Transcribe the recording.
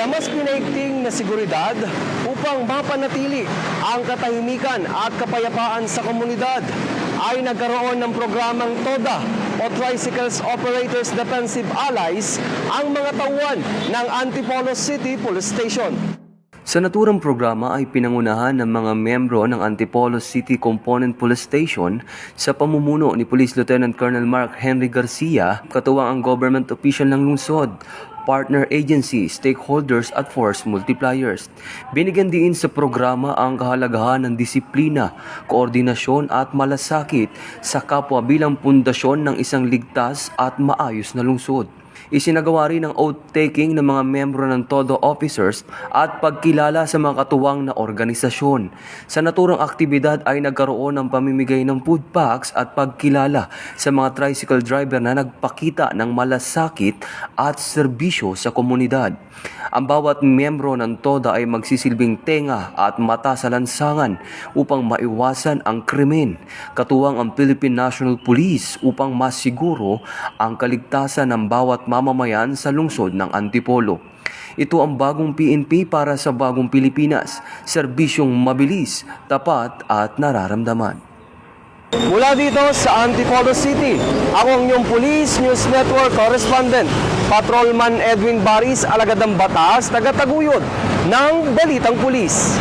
sa mas pinaigting na seguridad upang mapanatili ang katahimikan at kapayapaan sa komunidad ay nagkaroon ng programang TODA o Tricycles Operators Defensive Allies ang mga tauhan ng Antipolo City Police Station. Sa naturang programa ay pinangunahan ng mga membro ng Antipolo City Component Police Station sa pamumuno ni Police Lieutenant Colonel Mark Henry Garcia, katuwang ang government official ng lungsod, partner agencies, stakeholders at force multipliers. Binigyan din sa programa ang kahalagahan ng disiplina, koordinasyon at malasakit sa kapwa bilang pundasyon ng isang ligtas at maayos na lungsod. Isinagawa rin ang oath-taking ng mga membro ng TODO officers at pagkilala sa mga katuwang na organisasyon. Sa naturang aktibidad ay nagkaroon ng pamimigay ng food packs at pagkilala sa mga tricycle driver na nagpakita ng malasakit at serbisyo sa komunidad. Ang bawat membro ng TODA ay magsisilbing tenga at mata sa lansangan upang maiwasan ang krimen, katuwang ang Philippine National Police upang mas siguro ang kaligtasan ng bawat mamamayan sa lungsod ng Antipolo. Ito ang bagong PNP para sa bagong Pilipinas, serbisyong mabilis, tapat at nararamdaman. Mula dito sa Antipolo City, ako ang inyong Police News Network Correspondent, Patrolman Edwin Baris, alagad ng batas, tagataguyod ng Balitang Pulis.